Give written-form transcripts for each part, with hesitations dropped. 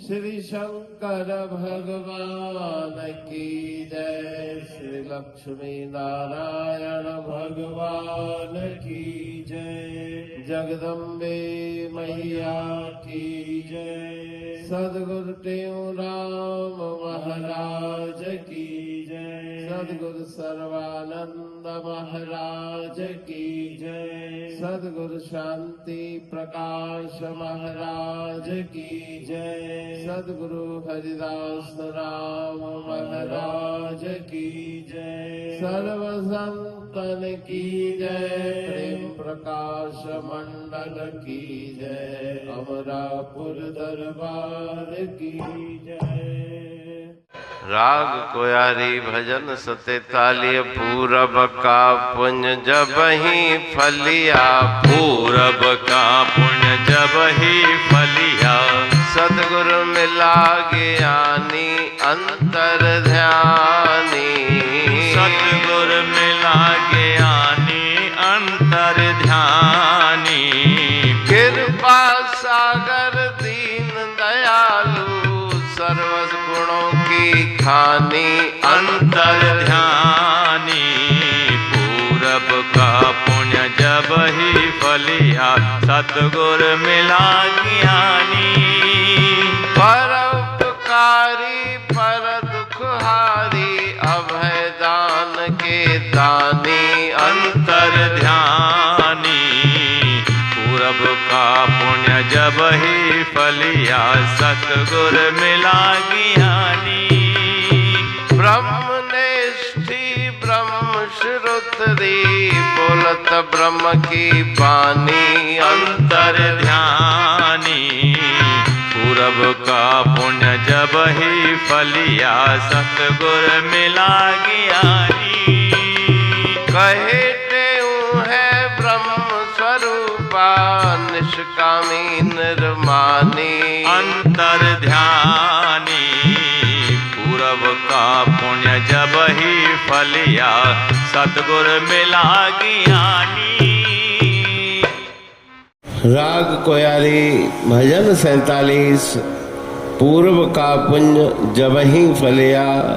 श्री शंकर भगवान की जय। श्री लक्ष्मी नारायण भगवान की जय। जगदम्बे मैया की जय। सद्गुरु टेऊराम महाराज की जय। सद्गुरु सर्वानंद महाराज की जय। सद्गुरु शांति प्रकाश महाराज की जय। सद्गुरु हरिदास राम महाराज की जय। सर्व संतन की जय। प्रेम प्रकाश मंडल की जय। अमरापुर दरबार की जय। राग कोयारी भजन 47 पूरब का पुण्य जब ही फलिया। पूरब का पुण्य जब ही फलिया। सद्गुरु मिला ज्ञानी अंतर ध्यानी। सद्गुरु मिला ज्ञानी अंतर ध्यानी। कृपा सागर दीन दयालु सर्व गुणों की खानी अंतर ध्यानी। पूरब का पुण्य जब ही फलिया। सतगुरु मिला ज्ञानी। परोपकारी पर दुखहारी अभय दान के दानी अंतर ध्यानी। पूरब का पुण्य जब ही फलिया। सतगुरु मिला ज्ञानी। ब्रह्मनिष्ठी ब्रह्म श्रुतरी बोलत ब्रह्म की बानी अंतर ध्यानी। पूरब का पुण्य जब ही फलिया। सतगुरु मिला ज्ञानी। कहे तेऊ है ब्रह्म स्वरूपा निष्कामी निर्मानी अंतर ध्यानी। पूरब का पुण्य जब ही फलिया। सतगुरु मिला ज्ञानी। राग कोयारी भजन 47 पूर्व का पुण्य जब ही फलिया।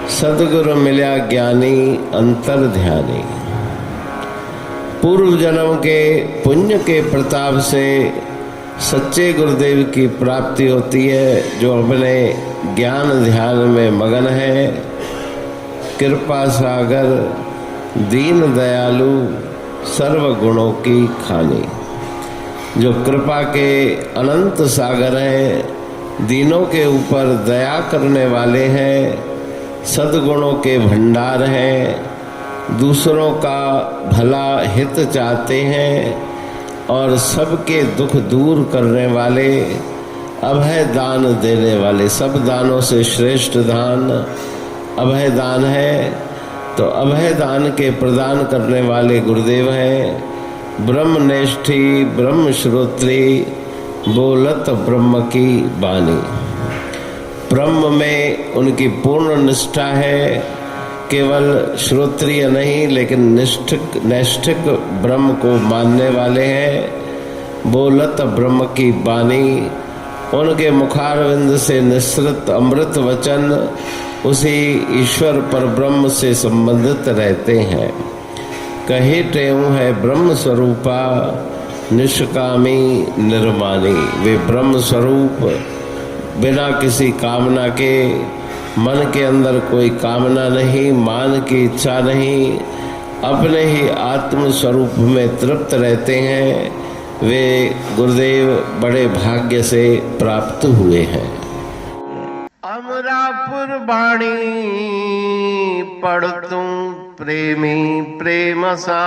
सद्गुरु मिल्या ज्ञानी अंतर ध्यानी। पूर्व जन्म के पुण्य के प्रताप से सच्चे गुरुदेव की प्राप्ति होती है, जो अपने ज्ञान ध्यान में मगन है। कृपा सागर दीन दयालु सर्व गुणों की खानी। जो कृपा के अनंत सागर हैं, दीनों के ऊपर दया करने वाले हैं, सद्गुणों के भंडार हैं, दूसरों का भला हित चाहते हैं और सबके दुख दूर करने वाले, अभय दान देने वाले। सब दानों से श्रेष्ठ दान अभय दान है, तो अभय दान के प्रदान करने वाले गुरुदेव हैं। ब्रह्मनिष्ठी ब्रह्म श्रोत्री बोलत ब्रह्म की बानी। ब्रह्म में उनकी पूर्ण निष्ठा है। केवल श्रोत्रिय नहीं, लेकिन नैष्ठिक ब्रह्म को मानने वाले हैं। बोलत ब्रह्म की बानी। उनके मुखारविंद से निसृत अमृत वचन उसी ईश्वर पर ब्रह्म से संबंधित रहते हैं। कहे तेऊ है ब्रह्म स्वरूपा निष्कामी निर्मानी। वे ब्रह्म स्वरूप बिना किसी कामना के, मन के अंदर कोई कामना नहीं, मान की इच्छा नहीं, अपने ही आत्म स्वरूप में तृप्त रहते हैं। वे गुरुदेव बड़े भाग्य से प्राप्त हुए हैं। अमरापुर बाणी पढ़तूं प्रेमी प्रेम सा।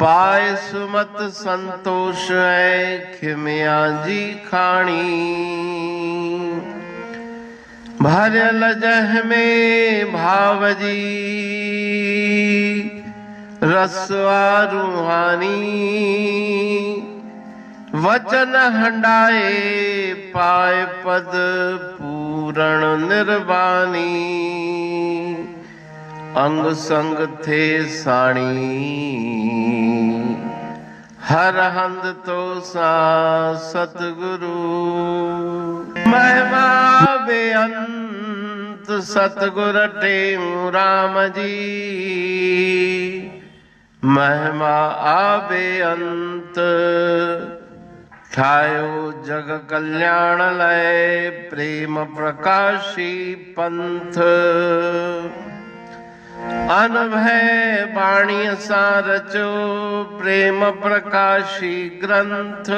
पाए सुमत संतोष है खिमिया जी खाणी। भरल जह में भावजी रसवा रूहानी। वचन हंडाए पाए पद पूरण निर्वाणी। अंग संग थे साणी हर हंद तो सा सतगुरु महिमा बेअंत सतगुर टेऊ राम जी महिमा आबे अंत ठायो जग कल्याण लय प्रेम प्रकाशी पंथ अनभय बाणी सारचो प्रेम प्रकाशी ग्रंथ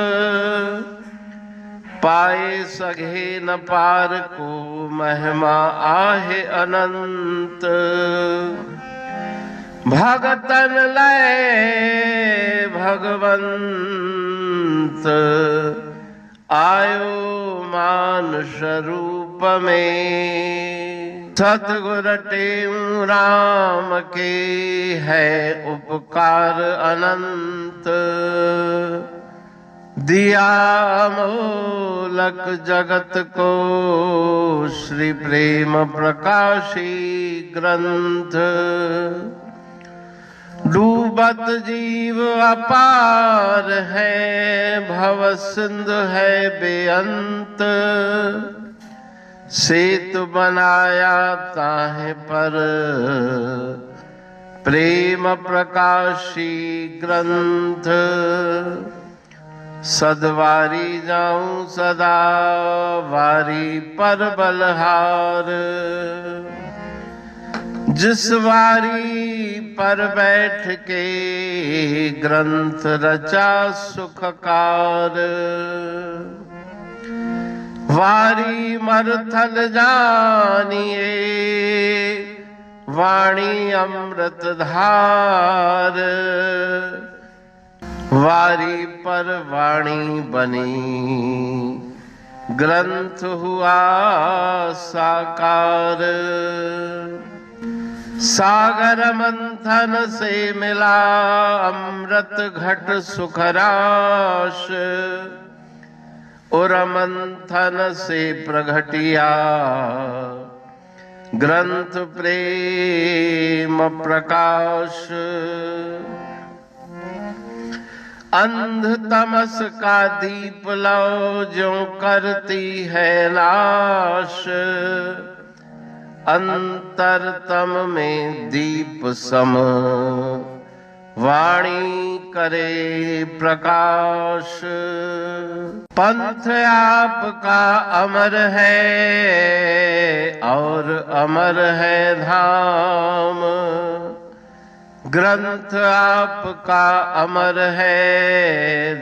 पाए सघे न पार को महिमा आहे अनंत भगतन लय भगवंत आयो मानुष रूप में सतगुर टेऊ राम के है उपकार अनंत दिया मोलक जगत को श्री प्रेम प्रकाशी ग्रंथ डूबत जीव अपार है भव सिंध है बेअंत सेतु बनाया ताहे पर प्रेम प्रकाशी ग्रंथ सदवारी जाऊं सदा वारी पर बलहार जिस वारी पर बैठ के ग्रंथ रचा सुखकार वारी मरथल जानिए वाणी अमृत धार वारी पर वाणी बनी ग्रंथ हुआ साकार सागर मंथन से मिला अमृत घट सुखराश और मंथन से प्रगटिया ग्रंथ प्रेम प्रकाश अंध तमस का दीप लो जो करती है नाश अंतरतम में दीप सम वाणी करे प्रकाश पंथ आपका अमर है और अमर है धाम ग्रंथ आपका अमर है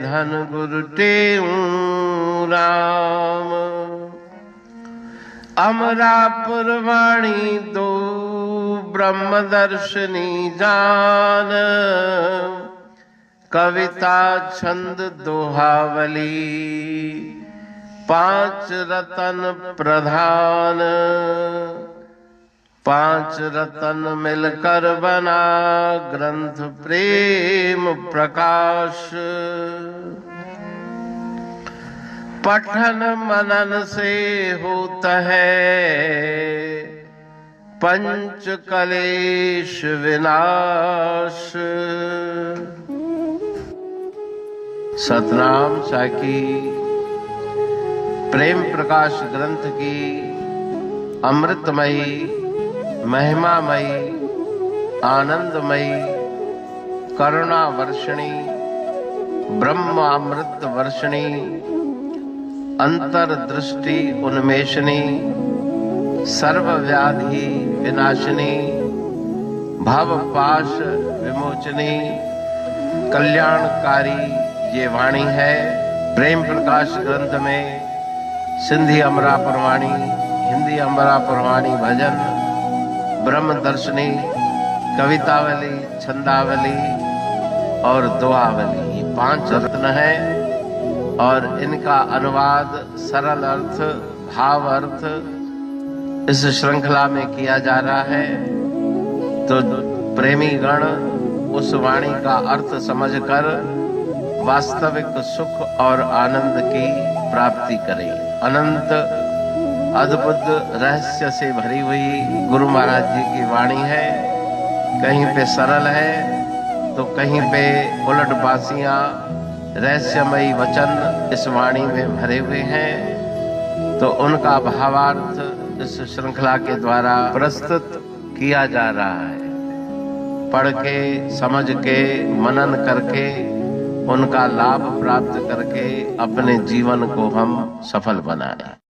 धन गुरु टेऊ राम अमरापुर वाणी दो ब्रह्मदर्शनी जान कविता छंद दोहावली पांच रतन प्रधान पांच रतन मिलकर बना ग्रंथ प्रेम प्रकाश पठन मनन से होता है पंच कलेश विनाश सतनाम साकी प्रेम प्रकाश ग्रंथ की अमृतमयी महिमामयी आनंदमयी करुणा वर्षिणी ब्रह्म अमृत वर्षिणी अंतर्दृष्टि उन्मेषणी सर्व व्याधि विनाशिनी भव पाश विमोचनी कल्याणकारी ये वाणी है। प्रेम प्रकाश ग्रंथ में सिंधी अमरा परवाणी, हिंदी अमरा परवाणी भजन, ब्रह्म दर्शनी, कवितावली, छंदावली और दुआवली ये 5 रत्न हैं और इनका अनुवाद सरल अर्थ भाव अर्थ इस श्रृंखला में किया जा रहा है। तो प्रेमी गण उस वाणी का अर्थ समझकर वास्तविक सुख और आनंद की प्राप्ति करें। अनंत अद्भुत रहस्य से भरी हुई गुरु महाराज जी की वाणी है। कहीं पे सरल है तो कहीं पे उलट बासियां रहस्यमयी वचन इस वाणी में भरे हुए हैं, तो उनका भावार्थ इस श्रृंखला के द्वारा प्रस्तुत किया जा रहा है। पढ़ के, समझ के, मनन करके, उनका लाभ प्राप्त करके अपने जीवन को हम सफल बनाएं।